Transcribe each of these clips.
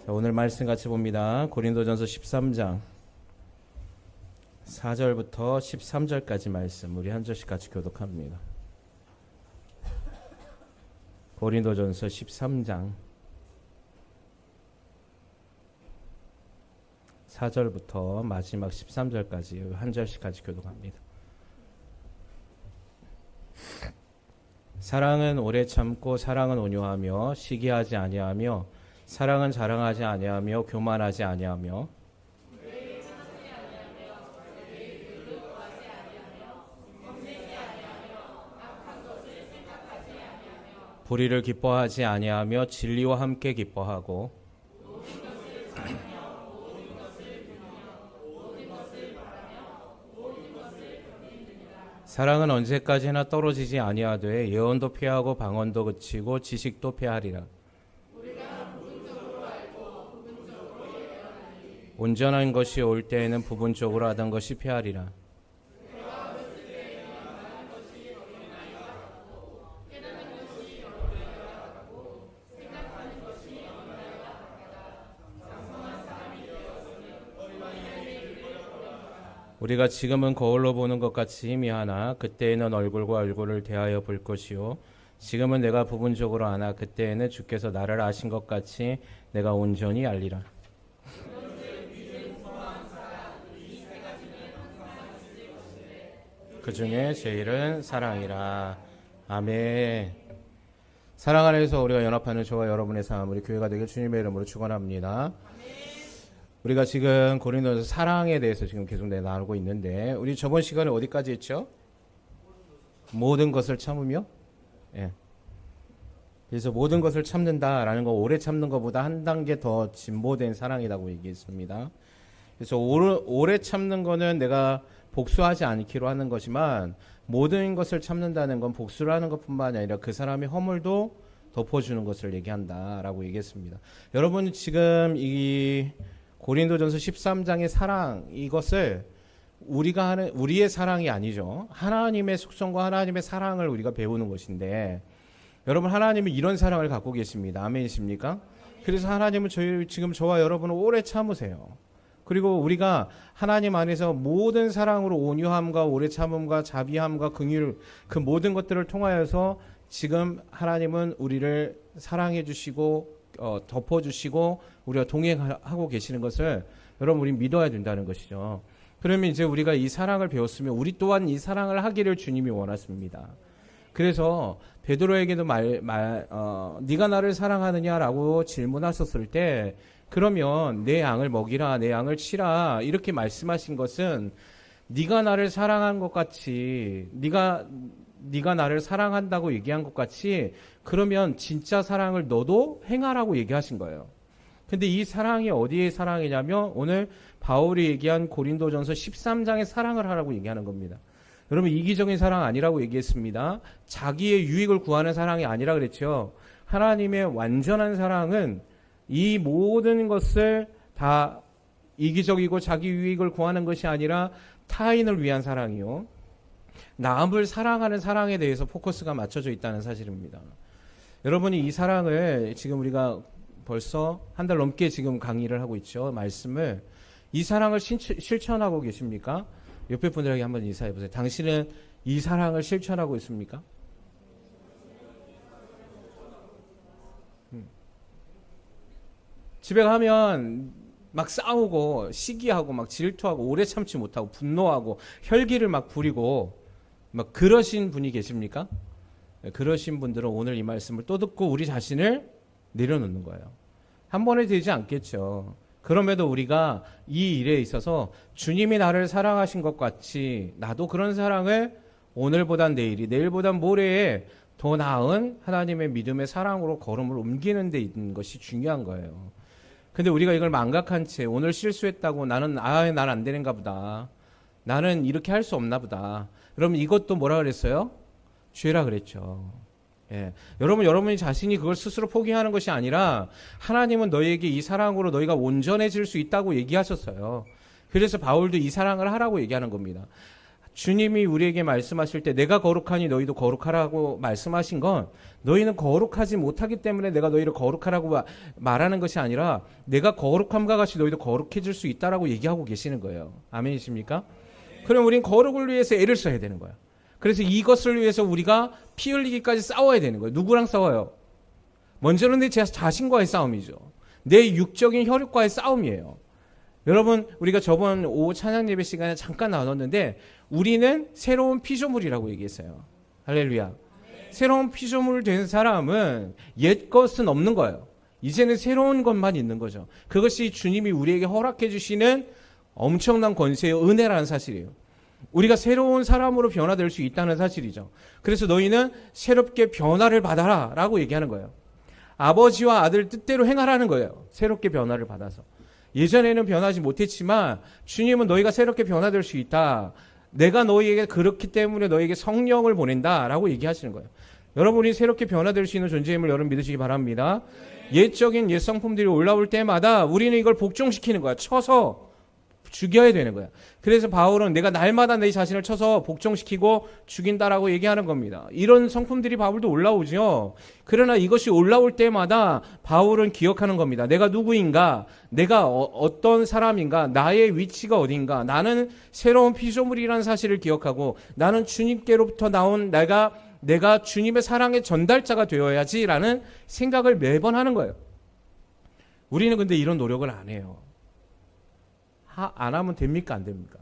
자, 오늘 말씀 같이 봅니다. 고린도전서 13장 4절부터 13절까지 말씀 우리 한 절씩 같이 교독합니다. 고린도전서 13장 4절부터 마지막 13절까지 한 절씩 같이 교독합니다. 사랑은 오래 참고 사랑은 온유하며 시기하지 아니하며 사랑은 자랑하지 아니하며 교만하지 아니하며 불의를 기뻐하지 아니하며 진리와 함께 기뻐하고 사랑은 언제까지나 떨어지지 아니하되 예언도 피하고 방언도 그치고 지식도 피하리라. 온전한 것이 올 때에는 부분적으로 하던 것이 피하리라. 우리가 지금은 거울로 보는 것 같이 희미하나 그때에는 얼굴과 얼굴을 대하여 볼 것이요 지금은 내가 부분적으로 아나 그때에는 주께서 나를 아신 것 같이 내가 온전히 알리라. 그 중에 제일은 사랑이라. 아멘. 사랑 안에서 우리가 연합하는 저와 여러분의 삶, 우리 교회가 되길 주님의 이름으로 축원합니다. 우리가 지금 고린도서 사랑에 대해서 지금 계속 나누고 있는데 우리 저번 시간에 어디까지 했죠? 모든 것을 참으며, 예. 그래서 모든 것을 참는다라는 거 오래 참는 것보다 한 단계 더 진보된 사랑이라고 얘기했습니다. 그래서 오래 참는 거는 내가 복수하지 않기로 하는 거지만 모든 것을 참는다는 건 복수를 하는 것뿐만 아니라 그 사람의 허물도 덮어주는 것을 얘기한다라고 얘기했습니다. 여러분 지금 이 고린도전서 13장의 사랑 이것을 우리가 하는 우리의 사랑이 아니죠. 하나님의 속성과 하나님의 사랑을 우리가 배우는 것인데 여러분 하나님은 이런 사랑을 갖고 계십니다. 아멘이십니까? 그래서 하나님은 지금 저와 여러분을 오래 참으세요. 그리고 우리가 하나님 안에서 모든 사랑으로 온유함과 오래 참음과 자비함과 긍휼 그 모든 것들을 통하여서 지금 하나님은 우리를 사랑해 주시고 덮어 주시고 우리가 동행하고 계시는 것을 여러분 우리 믿어야 된다는 것이죠. 그러면 이제 우리가 이 사랑을 배웠으면 우리 또한 이 사랑을 하기를 주님이 원하십니다. 그래서 베드로에게도 네가 나를 사랑하느냐라고 질문하셨을 때 그러면 내 양을 먹이라 내 양을 치라 이렇게 말씀하신 것은 네가 나를 사랑한 것 같이 네가 나를 사랑한다고 얘기한 것 같이 그러면 진짜 사랑을 너도 행하라고 얘기하신 거예요. 근데 이 사랑이 어디의 사랑이냐면 오늘 바울이 얘기한 고린도전서 13장의 사랑을 하라고 얘기하는 겁니다. 여러분 이기적인 사랑 아니라고 얘기했습니다. 자기의 유익을 구하는 사랑이 아니라 그랬죠. 하나님의 완전한 사랑은 이 모든 것을 다 이기적이고 자기 유익을 구하는 것이 아니라 타인을 위한 사랑이요. 남을 사랑하는 사랑에 대해서 포커스가 맞춰져 있다는 사실입니다. 여러분이 이 사랑을 지금 우리가 벌써 한 달 넘게 지금 강의를 하고 있죠. 말씀을. 이 사랑을 실천하고 계십니까? 옆에 분들에게 한번 인사해 보세요. 당신은 이 사랑을 실천하고 있습니까? 집에 가면 막 싸우고 시기하고 막 질투하고 오래 참지 못하고 분노하고 혈기를 막 부리고 막 그러신 분이 계십니까? 그러신 분들은 오늘 이 말씀을 또 듣고 우리 자신을 내려놓는 거예요. 한 번에 되지 않겠죠. 그럼에도 우리가 이 일에 있어서 주님이 나를 사랑하신 것 같이 나도 그런 사랑을 오늘보단 내일이 내일보단 모레에 더 나은 하나님의 믿음의 사랑으로 걸음을 옮기는 데 있는 것이 중요한 거예요. 근데 우리가 이걸 망각한 채 오늘 실수했다고 나는 난 안 되는가 보다. 나는 이렇게 할 수 없나 보다. 여러분 이것도 뭐라 그랬어요? 죄라 그랬죠. 예. 여러분이 자신이 그걸 스스로 포기하는 것이 아니라 하나님은 너희에게 이 사랑으로 너희가 온전해질 수 있다고 얘기하셨어요. 그래서 바울도 이 사랑을 하라고 얘기하는 겁니다. 주님이 우리에게 말씀하실 때 내가 거룩하니 너희도 거룩하라고 말씀하신 건 너희는 거룩하지 못하기 때문에 내가 너희를 거룩하라고 말하는 것이 아니라 내가 거룩함과 같이 너희도 거룩해질 수 있다라고 얘기하고 계시는 거예요. 아멘이십니까? 그럼 우린 거룩을 위해서 애를 써야 되는 거야. 그래서 이것을 위해서 우리가 피 흘리기까지 싸워야 되는 거예요. 누구랑 싸워요? 먼저는 내 자신과의 싸움이죠. 내 육적인 혈육과의 싸움이에요. 여러분, 우리가 저번 오후 찬양 예배 시간에 잠깐 나눴는데 우리는 새로운 피조물이라고 얘기했어요. 할렐루야. 새로운 피조물 된 사람은 옛 것은 없는 거예요. 이제는 새로운 것만 있는 거죠. 그것이 주님이 우리에게 허락해 주시는 엄청난 권세의 은혜라는 사실이에요. 우리가 새로운 사람으로 변화될 수 있다는 사실이죠. 그래서 너희는 새롭게 변화를 받아라 라고 얘기하는 거예요. 아버지와 아들 뜻대로 행하라는 거예요. 새롭게 변화를 받아서. 예전에는 변하지 못했지만 주님은 너희가 새롭게 변화될 수 있다. 내가 너희에게 그렇기 때문에 너희에게 성령을 보낸다 라고 얘기하시는 거예요. 여러분이 새롭게 변화될 수 있는 존재임을 여러분 믿으시기 바랍니다. 옛적인 옛 성품들이 올라올 때마다 우리는 이걸 복종시키는 거야. 쳐서 죽여야 되는 거야. 그래서 바울은 내가 날마다 내 자신을 쳐서 복종시키고 죽인다라고 얘기하는 겁니다. 이런 성품들이 바울도 올라오죠. 그러나 이것이 올라올 때마다 바울은 기억하는 겁니다. 내가 누구인가? 내가 어떤 사람인가? 나의 위치가 어딘가? 나는 새로운 피조물이라는 사실을 기억하고 나는 주님께로부터 나온 내가 주님의 사랑의 전달자가 되어야지라는 생각을 매번 하는 거예요. 우리는 근데 이런 노력을 안 해요. 안 하면 됩니까? 안 됩니까?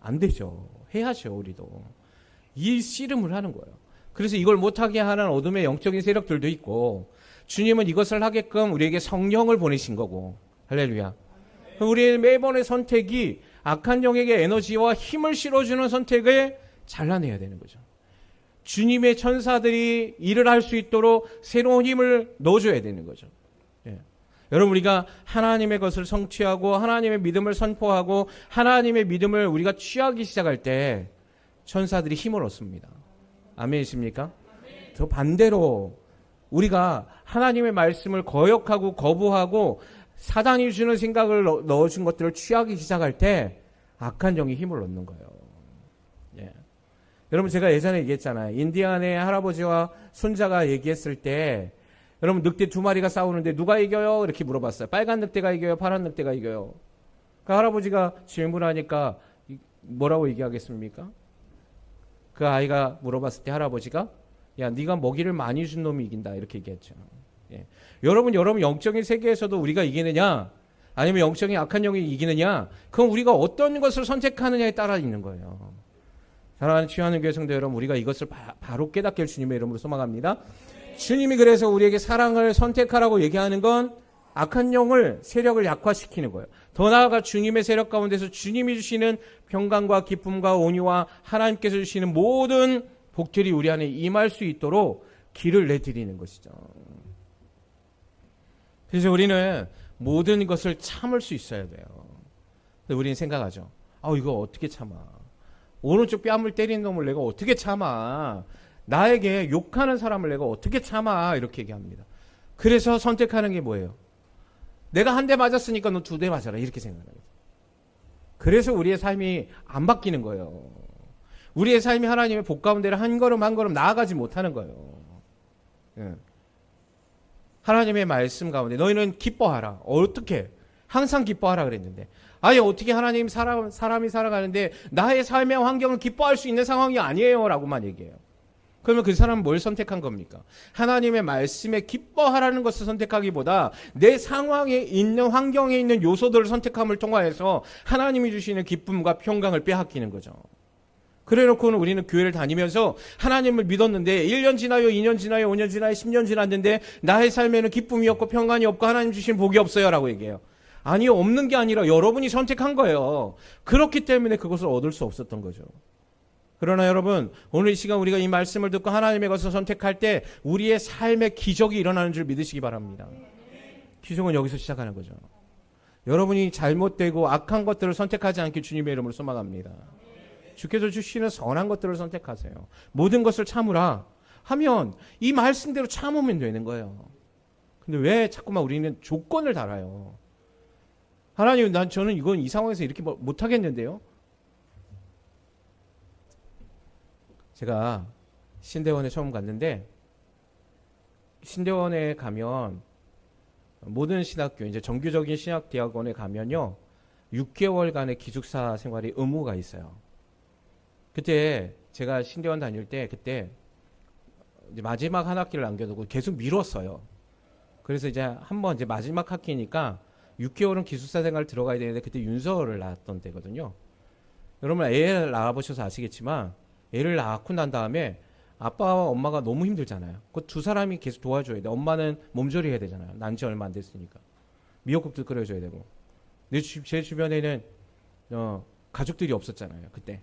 안 되죠. 해야죠, 우리도. 이 씨름을 하는 거예요. 그래서 이걸 못하게 하는 어둠의 영적인 세력들도 있고, 주님은 이것을 하게끔 우리에게 성령을 보내신 거고, 할렐루야. 우리의 매번의 선택이 악한 영에게 에너지와 힘을 실어주는 선택을 잘라내야 되는 거죠. 주님의 천사들이 일을 할 수 있도록 새로운 힘을 넣어줘야 되는 거죠. 여러분, 우리가 하나님의 것을 성취하고 하나님의 믿음을 선포하고 하나님의 믿음을 우리가 취하기 시작할 때 천사들이 힘을 얻습니다. 아멘이십니까? 저 반대로 우리가 하나님의 말씀을 거역하고 거부하고 사단이 주는 생각을 넣어준 것들을 취하기 시작할 때 악한 영이 힘을 얻는 거예요. 예. 여러분, 제가 예전에 얘기했잖아요. 인디안의 할아버지와 손자가 얘기했을 때 여러분, 늑대 두 마리가 싸우는데 누가 이겨요? 이렇게 물어봤어요. 빨간 늑대가 이겨요? 파란 늑대가 이겨요? 그 할아버지가 질문하니까 뭐라고 얘기하겠습니까? 그 아이가 물어봤을 때 할아버지가 야, 네가 먹이를 많이 준 놈이 이긴다 이렇게 얘기했죠. 예. 여러분 영적인 세계에서도 우리가 이기느냐 아니면 영적인 악한 영이 이기느냐, 그건 우리가 어떤 것을 선택하느냐에 따라 있는 거예요. 사랑하는 취하는 교회 성도 여러분, 우리가 이것을 바로 깨닫게 할 주님의 이름으로 소망합니다. 주님이 그래서 우리에게 사랑을 선택하라고 얘기하는 건 악한 영을 세력을 약화시키는 거예요. 더 나아가 주님의 세력 가운데서 주님이 주시는 평강과 기쁨과 온유와 하나님께서 주시는 모든 복들이 우리 안에 임할 수 있도록 길을 내드리는 것이죠. 그래서 우리는 모든 것을 참을 수 있어야 돼요. 우리는 생각하죠. 이거 어떻게 참아? 오른쪽 뺨을 때리는 놈을 내가 어떻게 참아? 나에게 욕하는 사람을 내가 어떻게 참아? 이렇게 얘기합니다. 그래서 선택하는 게 뭐예요? 내가 한 대 맞았으니까 너 두 대 맞아라. 이렇게 생각해요. 그래서 우리의 삶이 안 바뀌는 거예요. 우리의 삶이 하나님의 복 가운데를 한 걸음 한 걸음 나아가지 못하는 거예요. 예. 하나님의 말씀 가운데 너희는 기뻐하라. 어떻게? 항상 기뻐하라 그랬는데 아예 어떻게 하나님 사람이 살아가는데 나의 삶의 환경을 기뻐할 수 있는 상황이 아니에요 라고만 얘기해요. 그러면 그 사람은 뭘 선택한 겁니까? 하나님의 말씀에 기뻐하라는 것을 선택하기보다 내 상황에 있는 환경에 있는 요소들을 선택함을 통하여서 하나님이 주시는 기쁨과 평강을 빼앗기는 거죠. 그래놓고는 우리는 교회를 다니면서 하나님을 믿었는데 1년 지나요, 2년 지나요, 5년 지나요, 10년 지났는데 나의 삶에는 기쁨이 없고 평강이 없고 하나님 주신 복이 없어요 라고 얘기해요. 아니요, 없는 게 아니라 여러분이 선택한 거예요. 그렇기 때문에 그것을 얻을 수 없었던 거죠. 그러나 여러분, 오늘 이 시간 우리가 이 말씀을 듣고 하나님의 것을 선택할 때 우리의 삶의 기적이 일어나는 줄 믿으시기 바랍니다. 기적은 여기서 시작하는 거죠. 여러분이 잘못되고 악한 것들을 선택하지 않길 주님의 이름으로 소망합니다. 주께서 주시는 선한 것들을 선택하세요. 모든 것을 참으라 하면 이 말씀대로 참으면 되는 거예요. 근데 왜 자꾸만 우리는 조건을 달아요? 하나님, 저는 이 상황에서 이렇게 못하겠는데요? 제가 신대원에 처음 갔는데, 신대원에 가면 모든 신학교, 이제 정규적인 신학대학원에 가면요 6개월간의 기숙사 생활이 의무가 있어요. 그때 제가 신대원 다닐 때 그때 이제 마지막 한 학기를 남겨두고 계속 미뤘어요. 그래서 이제 한번 이제 마지막 학기니까 6개월은 기숙사 생활 들어가야 되는데, 그때 윤서를 낳았던 때거든요. 여러분 애를 낳아보셔서 아시겠지만, 애를 낳고 난 다음에 아빠와 엄마가 너무 힘들잖아요. 그 두 사람이 계속 도와줘야 돼. 엄마는 몸조리 해야 되잖아요. 난 지 얼마 안 됐으니까. 미역국도 끓여줘야 되고. 제 주변에는 가족들이 없었잖아요. 그때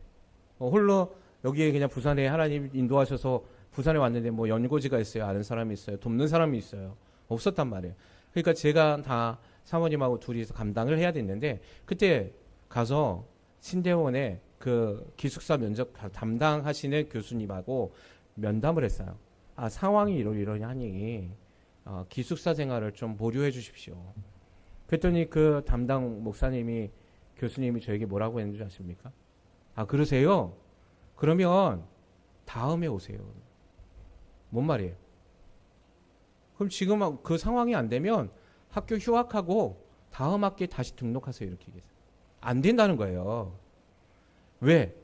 홀로 여기에 그냥 부산에 하나님 인도하셔서 부산에 왔는데 뭐 연고지가 있어요. 아는 사람이 있어요. 돕는 사람이 있어요. 없었단 말이에요. 그러니까 제가 다 사모님하고 둘이서 감당을 해야 됐는데, 그때 가서 신대원에 그 기숙사 면접 담당하시는 교수님하고 면담을 했어요. 아, 상황이 이러이러하니 기숙사 생활을 좀 보류해 주십시오. 그랬더니 그 담당 목사님이, 교수님이 저에게 뭐라고 했는지 아십니까? 아, 그러세요? 그러면 다음에 오세요. 뭔 말이에요? 그럼 지금 그 상황이 안 되면 학교 휴학하고 다음 학기에 다시 등록하세요. 이렇게 얘기했어요. 안 된다는 거예요. 왜?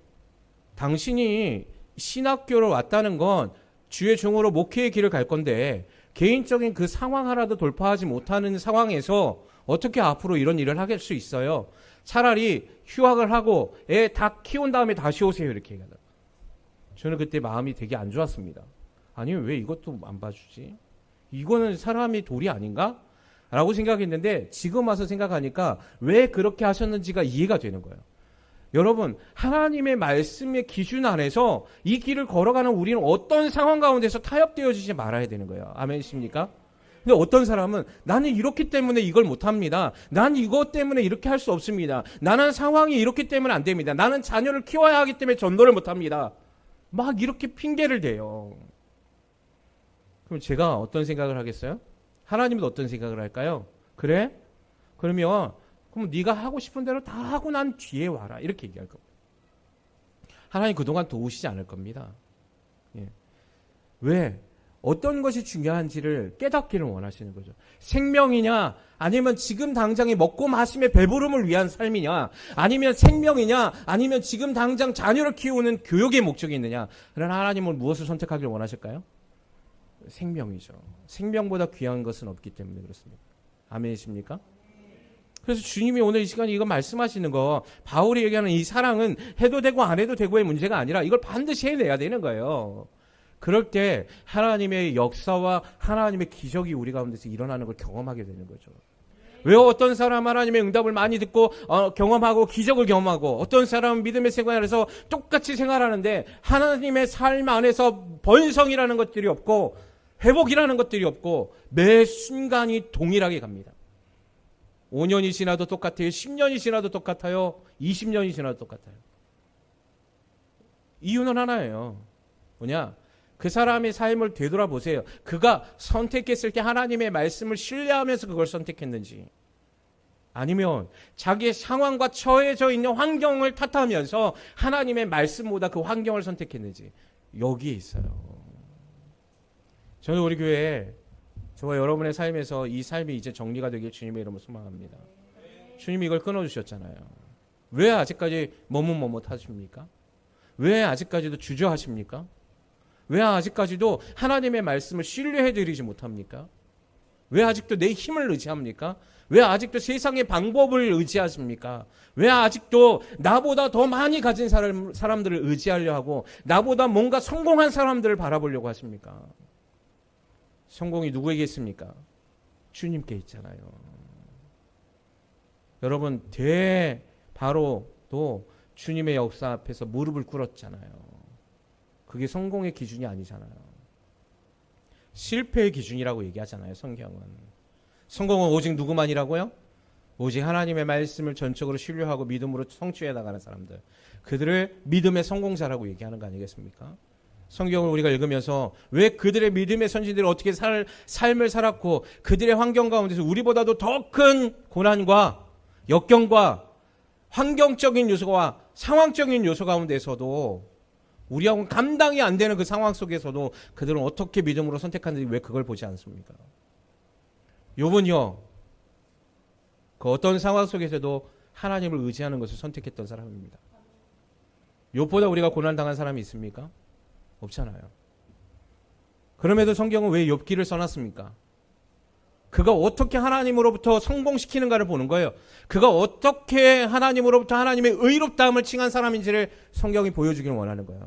당신이 신학교로 왔다는 건 주의 종으로 목회의 길을 갈 건데, 개인적인 그 상황 하나도 돌파하지 못하는 상황에서 어떻게 앞으로 이런 일을 할 수 있어요? 차라리 휴학을 하고 애 다 키운 다음에 다시 오세요. 이렇게 얘기하다. 저는 그때 마음이 되게 안 좋았습니다. 아니, 왜 이것도 안 봐주지? 이거는 사람이 도리 아닌가? 라고 생각했는데, 지금 와서 생각하니까 왜 그렇게 하셨는지가 이해가 되는 거예요. 여러분, 하나님의 말씀의 기준 안에서 이 길을 걸어가는 우리는 어떤 상황 가운데서 타협되어지지 말아야 되는 거예요. 아멘이십니까? 근데 어떤 사람은 나는 이렇기 때문에 이걸 못합니다. 난 이것 때문에 이렇게 할 수 없습니다. 나는 상황이 이렇기 때문에 안 됩니다. 나는 자녀를 키워야 하기 때문에 전도를 못합니다. 막 이렇게 핑계를 대요. 그럼 제가 어떤 생각을 하겠어요? 하나님도 어떤 생각을 할까요? 그래? 그러면 그럼 네가 하고 싶은 대로 다 하고 난 뒤에 와라. 이렇게 얘기할 겁니다. 하나님 그동안 도우시지 않을 겁니다. 예. 왜? 어떤 것이 중요한지를 깨닫기를 원하시는 거죠. 생명이냐, 아니면 지금 당장의 먹고 마심의 배부름을 위한 삶이냐, 아니면 생명이냐, 아니면 지금 당장 자녀를 키우는 교육의 목적이 있느냐. 그러나 하나님은 무엇을 선택하기를 원하실까요? 생명이죠. 생명보다 귀한 것은 없기 때문에 그렇습니다. 아멘이십니까? 그래서 주님이 오늘 이 시간에 이거 말씀하시는 거, 바울이 얘기하는 이 사랑은 해도 되고 안 해도 되고의 문제가 아니라 이걸 반드시 해내야 되는 거예요. 그럴 때 하나님의 역사와 하나님의 기적이 우리 가운데서 일어나는 걸 경험하게 되는 거죠. 왜 어떤 사람 하나님의 응답을 많이 듣고 경험하고 기적을 경험하고, 어떤 사람은 믿음의 생활에서 똑같이 생활하는데 하나님의 삶 안에서 번성이라는 것들이 없고 회복이라는 것들이 없고 매 순간이 동일하게 갑니다. 5년이 지나도 똑같아요. 10년이 지나도 똑같아요. 20년이 지나도 똑같아요. 이유는 하나예요. 뭐냐? 그 사람의 삶을 되돌아보세요. 그가 선택했을 때 하나님의 말씀을 신뢰하면서 그걸 선택했는지, 아니면 자기의 상황과 처해져 있는 환경을 탓하면서 하나님의 말씀보다 그 환경을 선택했는지, 여기에 있어요. 저는 우리 교회에 저와 여러분의 삶에서 이 삶이 이제 정리가 되길 주님의 이름으로 소망합니다. 주님이 이걸 끊어주셨잖아요. 왜 아직까지 머뭇머뭇하십니까? 왜 아직까지도 주저하십니까? 왜 아직까지도 하나님의 말씀을 신뢰해드리지 못합니까? 왜 아직도 내 힘을 의지합니까? 왜 아직도 세상의 방법을 의지하십니까? 왜 아직도 나보다 더 많이 가진 사람들을 의지하려 하고 나보다 뭔가 성공한 사람들을 바라보려고 하십니까? 성공이 누구에게 있습니까? 주님께 있잖아요. 여러분, 바로도 주님의 역사 앞에서 무릎을 꿇었잖아요. 그게 성공의 기준이 아니잖아요. 실패의 기준이라고 얘기하잖아요, 성경은. 성공은 오직 누구만이라고요? 오직 하나님의 말씀을 전적으로 신뢰하고 믿음으로 성취해 나가는 사람들. 그들을 믿음의 성공자라고 얘기하는 거 아니겠습니까? 성경을 우리가 읽으면서 왜 그들의 믿음의 선진들이 어떻게 삶을 살았고 그들의 환경 가운데서 우리보다도 더 큰 고난과 역경과 환경적인 요소와 상황적인 요소 가운데서도 우리하고는 감당이 안 되는 그 상황 속에서도 그들은 어떻게 믿음으로 선택하는지 왜 그걸 보지 않습니까? 욥은요, 그 어떤 상황 속에서도 하나님을 의지하는 것을 선택했던 사람입니다. 욥보다 우리가 고난당한 사람이 있습니까? 없잖아요. 그럼에도 성경은 왜 욥기를 써놨습니까? 그가 어떻게 하나님으로부터 성공시키는가를 보는 거예요. 그가 어떻게 하나님으로부터 하나님의 의롭다함을 칭한 사람인지를 성경이 보여주기를 원하는 거예요.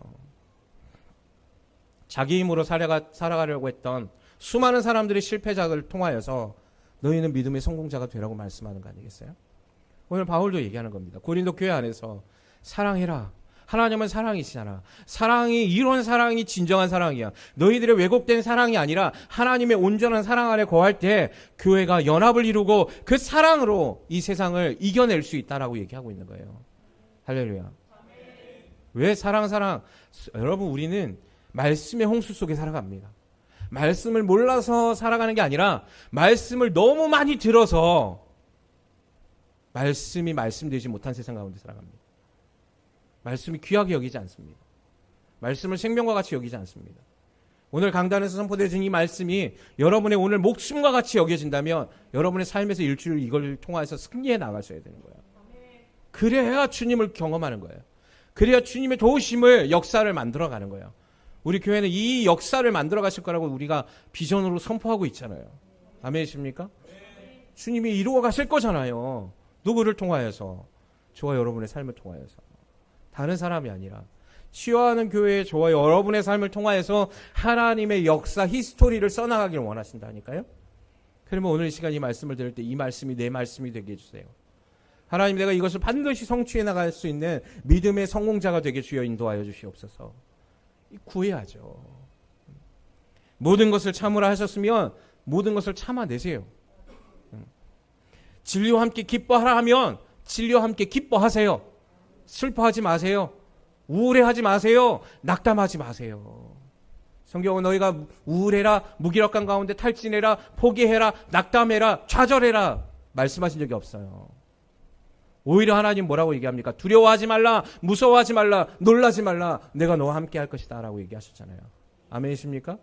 자기 힘으로 살아가려고 했던 수많은 사람들의 실패작을 통하여서 너희는 믿음의 성공자가 되라고 말씀하는 거 아니겠어요? 오늘 바울도 얘기하는 겁니다. 고린도 교회 안에서 사랑해라. 하나님은 사랑이시잖아. 사랑이, 이런 사랑이 진정한 사랑이야. 너희들의 왜곡된 사랑이 아니라 하나님의 온전한 사랑 안에 거할 때 교회가 연합을 이루고 그 사랑으로 이 세상을 이겨낼 수 있다라고 얘기하고 있는 거예요. 할렐루야. 왜 사랑? 여러분, 우리는 말씀의 홍수 속에 살아갑니다. 말씀을 몰라서 살아가는 게 아니라 말씀을 너무 많이 들어서 말씀이 말씀되지 못한 세상 가운데 살아갑니다. 말씀이 귀하게 여기지 않습니다. 말씀을 생명과 같이 여기지 않습니다. 오늘 강단에서 선포되어진 이 말씀이 여러분의 오늘 목숨과 같이 여겨진다면 여러분의 삶에서 일주일 이걸 통해서 승리해 나가셔야 되는 거예요. 그래야 주님을 경험하는 거예요. 그래야 주님의 도우심을, 역사를 만들어가는 거예요. 우리 교회는 이 역사를 만들어 가실 거라고 우리가 비전으로 선포하고 있잖아요. 아멘이십니까? 주님이 이루어 가실 거잖아요. 누구를 통하여서? 저와 여러분의 삶을 통하여서. 다른 사람이 아니라 치유하는 교회의 저와 여러분의 삶을 통하여서 하나님의 역사, 히스토리를 써나가기를 원하신다니까요. 그러면 오늘 이 시간 이 말씀을 들을 때 이 말씀이 내 말씀이 되게 해주세요. 하나님, 내가 이것을 반드시 성취해 나갈 수 있는 믿음의 성공자가 되게 주여 인도하여 주시옵소서. 구해야죠. 모든 것을 참으라 하셨으면 모든 것을 참아내세요. 진리와 함께 기뻐하라 하면 진리와 함께 기뻐하세요. 슬퍼하지 마세요. 우울해하지 마세요. 낙담하지 마세요. 성경은 너희가 우울해라, 무기력감 가운데 탈진해라, 포기해라, 낙담해라, 좌절해라 말씀하신 적이 없어요. 오히려 하나님 뭐라고 얘기합니까? 두려워하지 말라, 무서워하지 말라, 놀라지 말라, 내가 너와 함께 할 것이다 라고 얘기하셨잖아요. 아멘이십니까?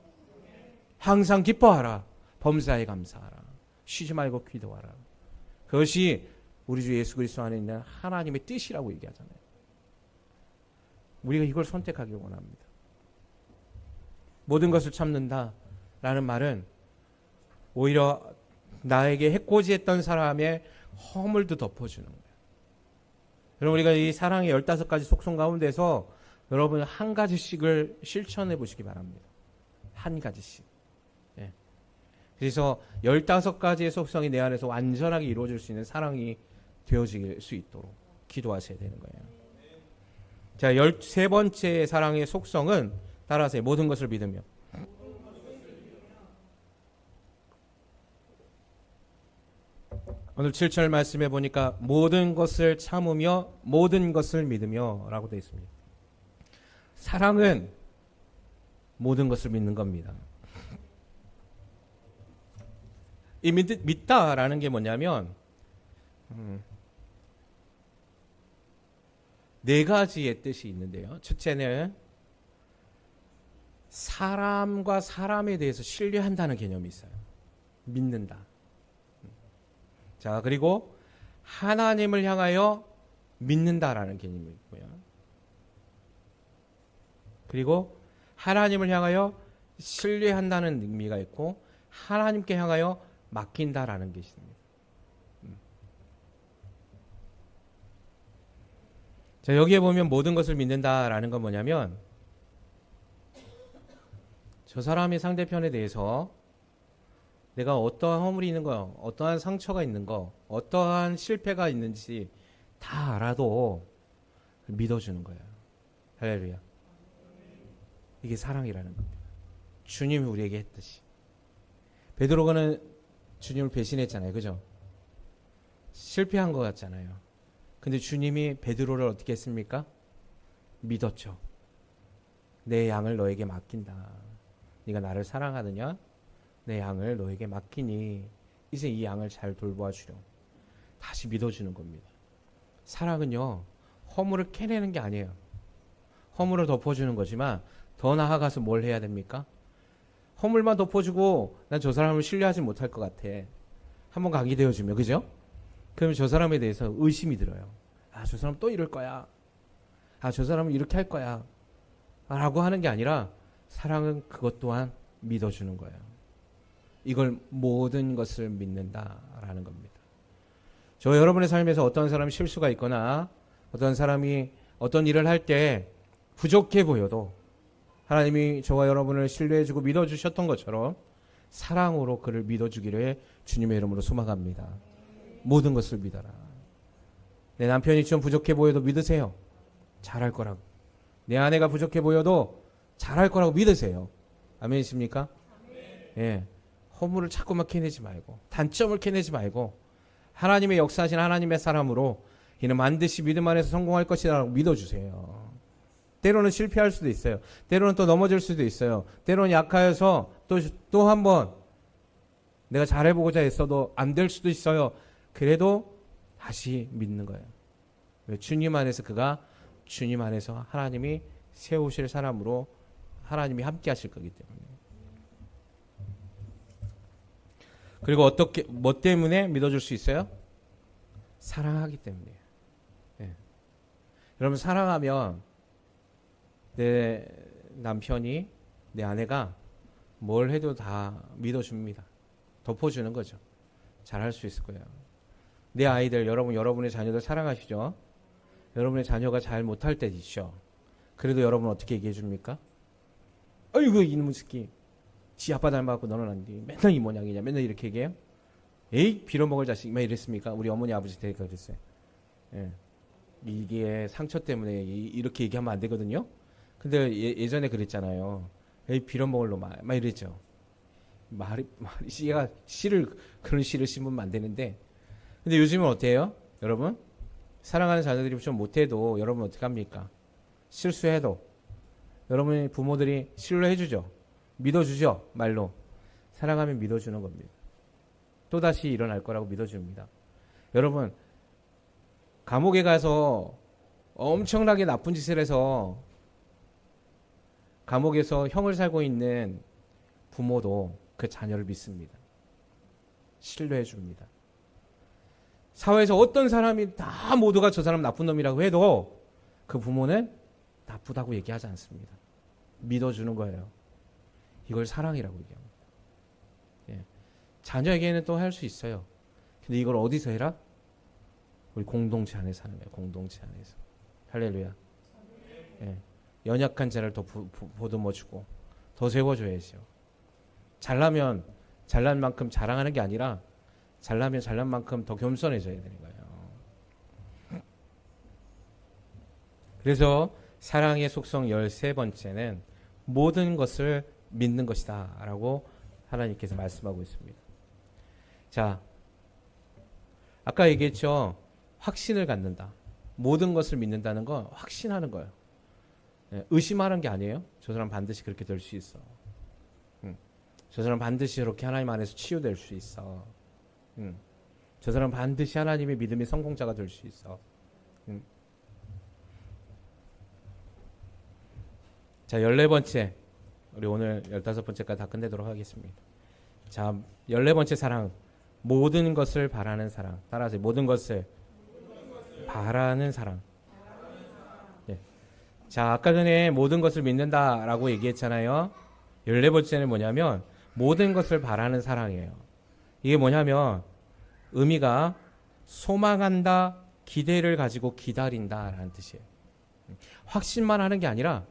항상 기뻐하라, 범사에 감사하라, 쉬지 말고 기도하라. 그것이 우리 주 예수 그리스도 안에 있는 하나님의 뜻이라고 얘기하잖아요. 우리가 이걸 선택하기를 원합니다. 모든 것을 참는다라는 말은 오히려 나에게 해코지했던 사람의 허물도 덮어주는 거예요. 여러분, 우리가 이 사랑의 15가지 속성 가운데서 여러분 한 가지씩을 실천해 보시기 바랍니다. 한 가지씩. 예. 그래서 15가지의 속성이 내 안에서 완전하게 이루어질 수 있는 사랑이 되어질 수 있도록 기도하셔야 되는 거예요. 자, 13번째 사랑의 속성은 따라하세요. 모든 것을 믿으며. 오늘 7절 말씀해 보니까 모든 것을 참으며 모든 것을 믿으며 라고 되어 있습니다. 사랑은 모든 것을 믿는 겁니다. 이 믿다라는 게 뭐냐면 네 가지의 뜻이 있는데요. 첫째는 사람과 사람에 대해서 신뢰한다는 개념이 있어요. 믿는다. 자, 그리고 하나님을 향하여 믿는다라는 개념이 있고요. 그리고 하나님을 향하여 신뢰한다는 의미가 있고 하나님께 향하여 맡긴다라는 게 있습니다. 자, 여기에 보면 모든 것을 믿는다라는 건 뭐냐면 저 사람의 상대편에 대해서 내가 어떠한 허물이 있는 거, 어떠한 상처가 있는 거, 어떠한 실패가 있는지 다 알아도 믿어주는 거예요. 할렐루야. 이게 사랑이라는 겁니다. 주님이 우리에게 했듯이. 베드로가는 주님을 배신했잖아요. 그죠? 실패한 것 같잖아요. 근데 주님이 베드로를 어떻게 했습니까? 믿었죠. 내 양을 너에게 맡긴다. 네가 나를 사랑하느냐? 내 양을 너에게 맡기니 이제 이 양을 잘 돌보아 주렴. 다시 믿어주는 겁니다. 사랑은요, 허물을 캐내는 게 아니에요. 허물을 덮어주는 거지만 더 나아가서 뭘 해야 됩니까? 허물만 덮어주고 난 저 사람을 신뢰하지 못할 것 같아. 한번 가게 되어주면, 그죠? 그러면 저 사람에 대해서 의심이 들어요. 아, 저 사람 또 이럴 거야. 아, 저 사람은 이렇게 할 거야. 라고 하는 게 아니라 사랑은 그것 또한 믿어주는 거예요. 이걸 모든 것을 믿는다라는 겁니다. 저 여러분의 삶에서 어떤 사람이 실수가 있거나 어떤 사람이 어떤 일을 할 때 부족해 보여도 하나님이 저와 여러분을 신뢰해주고 믿어주셨던 것처럼 사랑으로 그를 믿어주기를 주님의 이름으로 소망합니다. 모든 것을 믿어라. 내 남편이 좀 부족해 보여도 믿으세요. 잘할 거라고. 내 아내가 부족해 보여도 잘할 거라고 믿으세요. 아멘이십니까? 예. 허물을 자꾸만 캐내지 말고 단점을 캐내지 말고 하나님의 역사하신 하나님의 사람으로 이는 반드시 믿음 안에서 성공할 것이라고 믿어주세요. 때로는 실패할 수도 있어요. 때로는 또 넘어질 수도 있어요. 때로는 약하여서 또 한 번 내가 잘해보고자 했어도 안 될 수도 있어요. 그래도 다시 믿는 거예요. 주님 안에서 그가 주님 안에서 하나님이 세우실 사람으로 하나님이 함께 하실 거기 때문에. 그리고 어떻게 뭐 때문에 믿어줄 수 있어요? 사랑하기 때문이에요. 예. 여러분 사랑하면 내 남편이 내 아내가 뭘 해도 다 믿어줍니다. 덮어주는 거죠. 잘할 수 있을 거예요. 내 아이들 여러분의 자녀들 사랑하시죠? 여러분의 자녀가 잘 못할 때 있죠. 그래도 여러분 어떻게 얘기해 줍니까? 어이구 이놈의 새끼 지 아빠 닮아갖고 너는 안 돼. 맨날 이 모양이냐. 맨날 이렇게 얘기해요. 에이 빌어먹을 자식 막 이랬습니까? 우리 어머니 아버지 때가 그랬어요. 예. 이게 상처 때문에 이렇게 얘기하면 안 되거든요. 근데 예전에 그랬잖아요. 에이 빌어먹을 놈 막 이랬죠. 말이 씨가 그런 씨를 심으면 안 되는데. 근데 요즘은 어때요? 여러분 사랑하는 자녀들이 좀 못해도 여러분 어떻게 합니까? 실수해도 여러분의 부모들이 신뢰해주죠. 믿어주죠. 말로 사랑하면 믿어주는 겁니다. 또다시 일어날 거라고 믿어줍니다. 여러분 감옥에 가서 엄청나게 나쁜 짓을 해서 감옥에서 형을 살고 있는 부모도 그 자녀를 믿습니다. 신뢰해 줍니다. 사회에서 어떤 사람이 다 모두가 저 사람 나쁜 놈이라고 해도 그 부모는 나쁘다고 얘기하지 않습니다. 믿어주는 거예요. 이걸 사랑이라고 얘기합니다. 예. 자녀에게는 또 할 수 있어요. 근데 이걸 어디서 해라? 우리 공동체 안에서 하는 거예요. 공동체 안에서. 할렐루야. 예. 연약한 자를 더 보듬어주고 더 세워줘야죠. 잘나면 잘난 만큼 자랑하는 게 아니라 잘나면 잘난 만큼 더 겸손해져야 되는 거예요. 그래서 사랑의 속성 13번째는 모든 것을 믿는 것이다 라고 하나님께서 말씀하고 있습니다. 자, 아까 얘기했죠. 확신을 갖는다. 모든 것을 믿는다는 건 확신하는 거예요. 의심하는 게 아니에요. 저 사람 반드시 그렇게 될 수 있어. 저 사람 반드시 이렇게 하나님 안에서 치유될 수 있어. 저 사람 반드시 하나님의 믿음의 성공자가 될 수 있어. 자, 14번째. 우리 오늘 15번째까지 다 끝내도록 하겠습니다. 자, 14번째 사랑. 모든 것을 바라는 사랑. 따라하세요. 모든 것을 바라는 사랑. 네. 자, 아까 전에 모든 것을 믿는다라고 얘기했잖아요. 14번째는 뭐냐면 모든 것을 바라는 사랑이에요. 이게 뭐냐면 의미가 소망한다, 기대를 가지고 기다린다라는 뜻이에요. 확신만 하는 게 아니라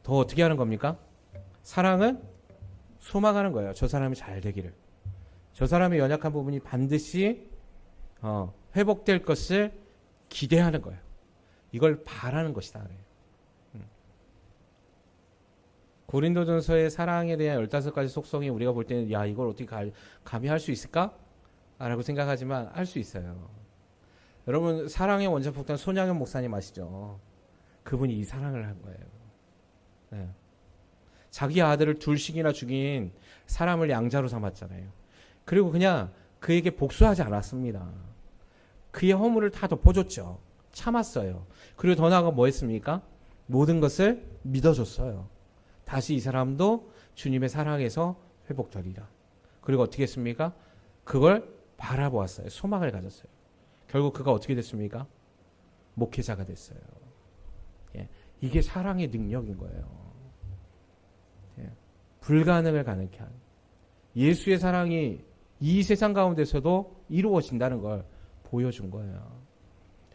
더 어떻게 하는 겁니까? 사랑은 소망하는 거예요. 저 사람이 잘 되기를. 저 사람의 연약한 부분이 반드시 회복될 것을 기대하는 거예요. 이걸 바라는 것이다. 그래요. 고린도전서의 사랑에 대한 15가지 속성이 우리가 볼 때는 야 이걸 어떻게 감히 할 수 있을까? 라고 생각하지만 할 수 있어요. 여러분 사랑의 원자폭탄 손양현 목사님 아시죠? 그분이 이 사랑을 한 거예요. 네. 자기 아들을 둘씩이나 죽인 사람을 양자로 삼았잖아요. 그리고 그냥 그에게 복수하지 않았습니다. 그의 허물을 다 덮어줬죠. 참았어요. 그리고 더 나아가 뭐 했습니까? 모든 것을 믿어줬어요. 다시 이 사람도 주님의 사랑에서 회복되리라. 그리고 어떻게 했습니까? 그걸 바라보았어요. 소망을 가졌어요. 결국 그가 어떻게 됐습니까? 목회자가 됐어요. 예, 이게 사랑의 능력인 거예요. 예, 불가능을 가능케 한 예수의 사랑이 이 세상 가운데서도 이루어진다는 걸 보여준 거예요.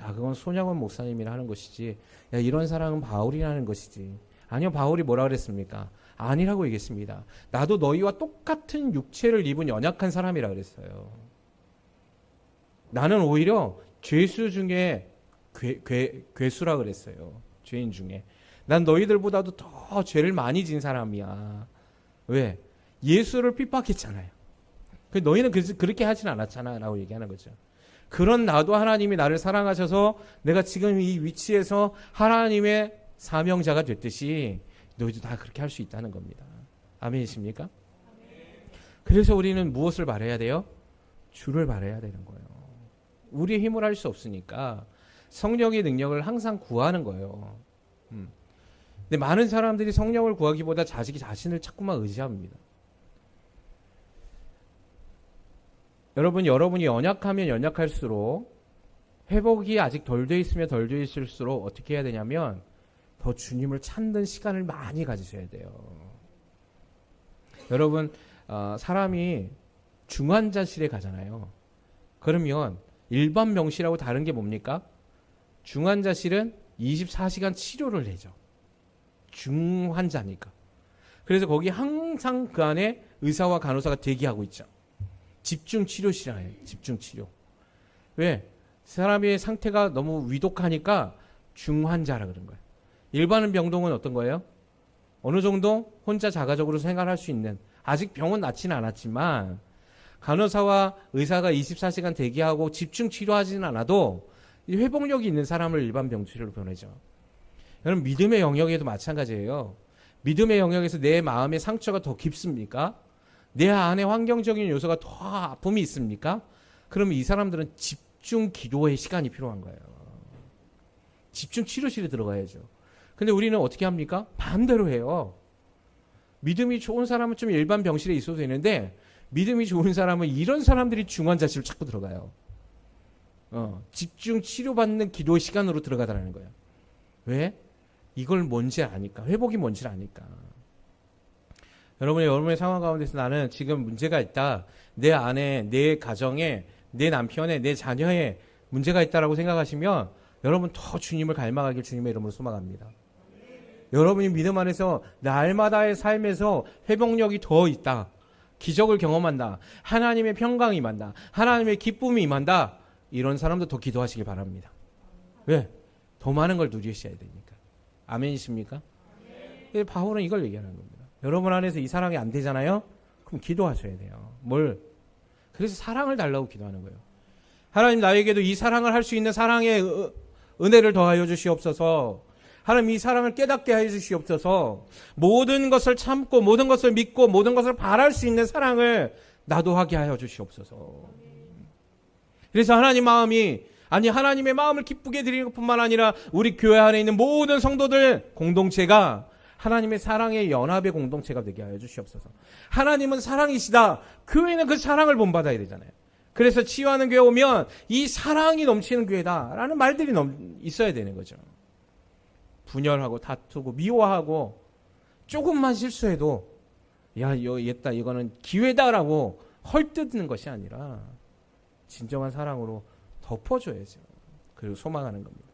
야, 그건 손양원 목사님이라 하는 것이지, 야, 이런 사랑은 바울이라는 것이지. 아니요, 바울이 뭐라 그랬습니까? 아니라고 얘기했습니다. 나도 너희와 똑같은 육체를 입은 연약한 사람이라 그랬어요. 나는 오히려 죄수 중에 괴수라 그랬어요. 죄인 중에. 난 너희들보다도 더 죄를 많이 진 사람이야. 왜? 예수를 핍박했잖아요. 너희는 그렇게 하진 않았잖아 라고 얘기하는 거죠. 그런 나도 하나님이 나를 사랑하셔서 내가 지금 이 위치에서 하나님의 사명자가 됐듯이 너희도 다 그렇게 할 수 있다는 겁니다. 아멘이십니까? 그래서 우리는 무엇을 바라야 돼요? 주를 바라야 되는 거예요. 우리의 힘으로 할 수 없으니까 성령의 능력을 항상 구하는 거예요. 근데 많은 사람들이 성령을 구하기보다 자신을 자꾸만 의지합니다. 여러분이 연약하면 연약할수록, 회복이 아직 덜 돼 있으면 덜 돼 있을수록 어떻게 해야 되냐면 더 주님을 찾는 시간을 많이 가지셔야 돼요. 여러분, 사람이 중환자실에 가잖아요. 그러면 일반 병실하고 다른 게 뭡니까? 중환자실은 24시간 치료를 해줘. 중환자니까. 그래서 거기 항상 그 안에 의사와 간호사가 대기하고 있죠. 집중치료실이에요. 집중치료. 왜? 사람의 상태가 너무 위독하니까 중환자라 그런 거예요. 일반 병동은 어떤 거예요? 어느 정도 혼자 자가적으로 생활할 수 있는, 아직 병은 낫지는 않았지만 간호사와 의사가 24시간 대기하고 집중치료하지는 않아도 회복력이 있는 사람을 일반 병실로 보내죠. 여러분, 믿음의 영역에도 마찬가지예요. 믿음의 영역에서 내 마음의 상처가 더 깊습니까? 내 안에 환경적인 요소가 더 아픔이 있습니까? 그러면 이 사람들은 집중 기도의 시간이 필요한 거예요. 집중 치료실에 들어가야죠. 근데 우리는 어떻게 합니까? 반대로 해요. 믿음이 좋은 사람은 좀 일반 병실에 있어도 되는데, 믿음이 좋은 사람은 이런 사람들이 중환자실로 자꾸 들어가요. 집중 치료받는 기도 시간으로 들어가다라는 거예요. 왜? 이걸 뭔지 아니까. 회복이 뭔지 아니까. 여러분의 상황 가운데서 나는 지금 문제가 있다. 내 안에, 내 가정에, 내 남편에, 내 자녀에 문제가 있다라고 생각하시면 여러분 더 주님을 갈망하길 주님의 이름으로 소망합니다. 여러분이 믿음 안에서 날마다의 삶에서 회복력이 더 있다. 기적을 경험한다. 하나님의 평강이 임한다. 하나님의 기쁨이 임한다. 이런 사람도 더 기도하시길 바랍니다. 왜? 더 많은 걸 누리셔야 되니까. 아멘이십니까? 바울은 이걸 얘기하는 겁니다. 여러분 안에서 이 사랑이 안 되잖아요? 그럼 기도하셔야 돼요. 뭘? 그래서 사랑을 달라고 기도하는 거예요. 하나님, 나에게도 이 사랑을 할 수 있는 사랑의 은혜를 더하여 주시옵소서. 하나님, 이 사랑을 깨닫게 해 주시옵소서. 모든 것을 참고 모든 것을 믿고 모든 것을 바랄 수 있는 사랑을 나도 하게 하여 주시옵소서. 그래서 하나님의 마음을 기쁘게 드리는 것뿐만 아니라 우리 교회 안에 있는 모든 성도들 공동체가 하나님의 사랑의 연합의 공동체가 되게 하여 주시옵소서. 하나님은 사랑이시다. 교회는 그 사랑을 본받아야 되잖아요. 그래서 치유하는 교회 오면 이 사랑이 넘치는 교회다라는 말들이 있어야 되는 거죠. 분열하고 다투고 미워하고 조금만 실수해도 이거는 기회다라고 헐뜯는 것이 아니라 진정한 사랑으로 덮어줘야죠. 그리고 소망하는 겁니다.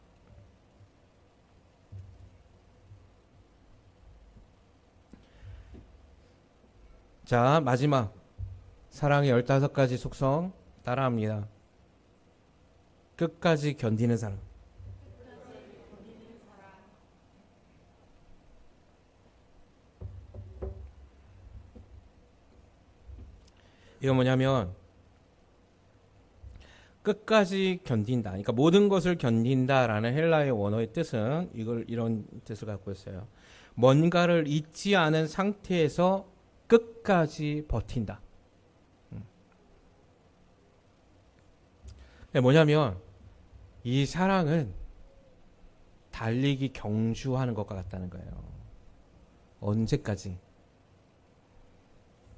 자, 마지막 사랑의 15가지 속성 따라합니다. 끝까지 견디는 사랑. 이거 뭐냐면 끝까지 견딘다. 그러니까 모든 것을 견딘다라는 헬라의 원어의 뜻은 이런 뜻을 갖고 있어요. 뭔가를 잊지 않은 상태에서 끝까지 버틴다. 뭐냐면 이 사랑은 달리기 경주하는 것과 같다는 거예요. 언제까지?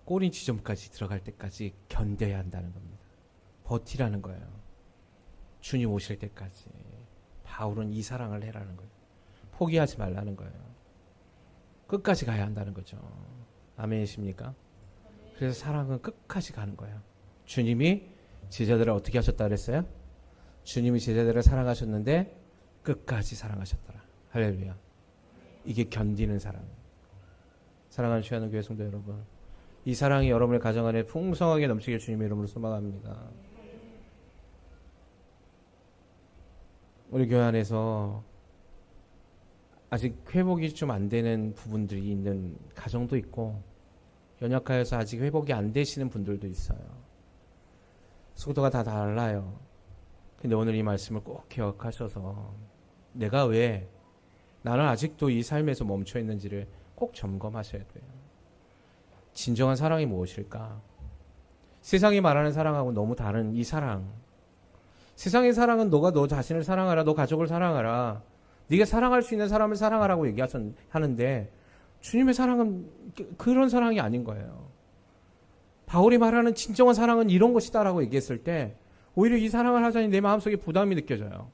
꼬리 지점까지 들어갈 때까지 견뎌야 한다는 겁니다. 버티라는 거예요. 주님 오실 때까지. 바울은 이 사랑을 해라는 거예요. 포기하지 말라는 거예요. 끝까지 가야 한다는 거죠. 아멘이십니까? 그래서 사랑은 끝까지 가는 거예요. 주님이 제자들을 어떻게 하셨다 그랬어요? 주님이 제자들을 사랑하셨는데 끝까지 사랑하셨더라. 할렐루야. 이게 견디는 사랑. 사랑하는 주하는 교회 성도 여러분, 이 사랑이 여러분의 가정 안에 풍성하게 넘치길 주님의 이름으로 소망합니다. 우리 교회 안에서 아직 회복이 좀 안 되는 부분들이 있는 가정도 있고, 연약하여서 아직 회복이 안 되시는 분들도 있어요. 속도가 다 달라요. 근데 오늘 이 말씀을 꼭 기억하셔서 내가 왜 나는 아직도 이 삶에서 멈춰 있는지를 꼭 점검하셔야 돼요. 진정한 사랑이 무엇일까? 세상이 말하는 사랑하고 너무 다른 이 사랑. 세상의 사랑은 너가 너 자신을 사랑하라, 너 가족을 사랑하라, 네가 사랑할 수 있는 사람을 사랑하라고 하는데 주님의 사랑은 그런 사랑이 아닌 거예요. 바울이 말하는 진정한 사랑은 이런 것이다라고 얘기했을 때 오히려 이 사랑을 하자니 내 마음속에 부담이 느껴져요.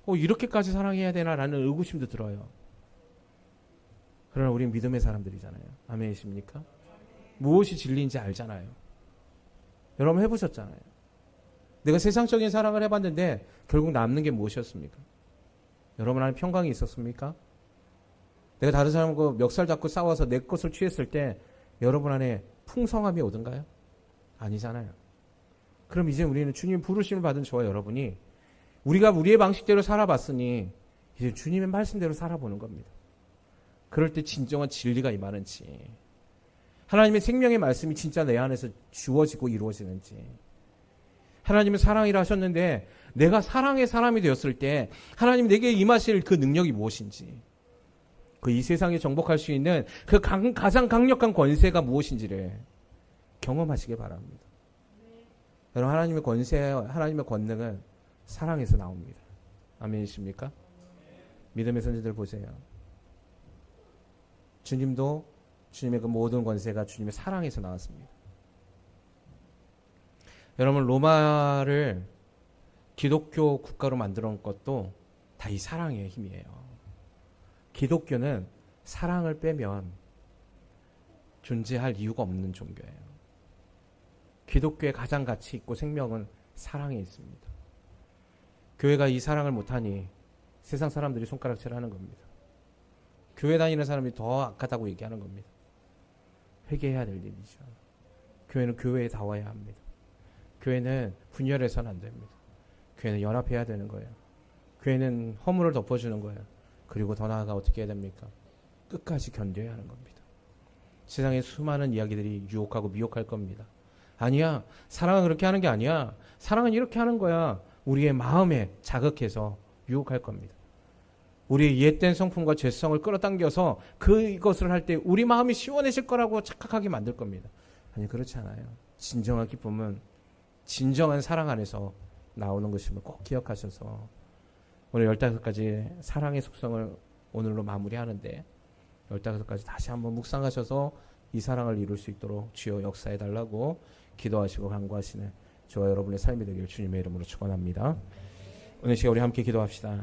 이렇게까지 사랑해야 되나라는 의구심도 들어요. 그러나 우린 믿음의 사람들이잖아요. 아멘이십니까? 무엇이 진리인지 알잖아요. 여러분 해보셨잖아요. 내가 세상적인 사랑을 해봤는데 결국 남는 게 무엇이었습니까? 여러분 안에 평강이 있었습니까? 내가 다른 사람과 멱살 잡고 싸워서 내 것을 취했을 때 여러분 안에 풍성함이 오던가요? 아니잖아요. 그럼 이제 우리는 주님 부르심을 받은 저와 여러분이 우리가 우리의 방식대로 살아봤으니 이제 주님의 말씀대로 살아보는 겁니다. 그럴 때 진정한 진리가 임하는지, 하나님의 생명의 말씀이 진짜 내 안에서 주어지고 이루어지는지, 하나님은 사랑이라 하셨는데 내가 사랑의 사람이 되었을 때 하나님이 내게 임하실 그 능력이 무엇인지, 그 이 세상에 정복할 수 있는 그 가장 강력한 권세가 무엇인지를 경험하시기 바랍니다. 여러분, 하나님의 권세, 하나님의 권능은 사랑에서 나옵니다. 아멘이십니까? 믿음의 선지들 보세요. 주님도 주님의 그 모든 권세가 주님의 사랑에서 나왔습니다. 여러분, 로마를 기독교 국가로 만들어 놓은 것도 다 이 사랑의 힘이에요. 기독교는 사랑을 빼면 존재할 이유가 없는 종교예요. 기독교의 가장 가치 있고 생명은 사랑에 있습니다. 교회가 이 사랑을 못하니 세상 사람들이 손가락질 하는 겁니다. 교회 다니는 사람이 더 악하다고 얘기하는 겁니다. 회개해야 될 일이죠. 교회는 교회에 나와야 합니다. 교회는 분열해서는 안 됩니다. 교회는 연합해야 되는 거예요. 교회는 허물을 덮어주는 거예요. 그리고 더 나아가 어떻게 해야 됩니까? 끝까지 견뎌야 하는 겁니다. 세상에 수많은 이야기들이 유혹하고 미혹할 겁니다. 아니야, 사랑은 그렇게 하는 게 아니야, 사랑은 이렇게 하는 거야, 우리의 마음에 자극해서 유혹할 겁니다. 우리의 옛된 성품과 죄성을 끌어당겨서 그것을 할 때 우리 마음이 시원해질 거라고 착각하게 만들 겁니다. 아니, 그렇지 않아요. 진정한 기쁨은 진정한 사랑 안에서 나오는 것임을 꼭 기억하셔서 오늘 15가지 사랑의 속성을 오늘로 마무리하는데 15가지 다시 한번 묵상하셔서 이 사랑을 이룰 수 있도록 주여 역사해달라고 기도하시고 간구하시는 저와 여러분의 삶이 되기를 주님의 이름으로 축원합니다. 오늘 시간 우리 함께 기도합시다.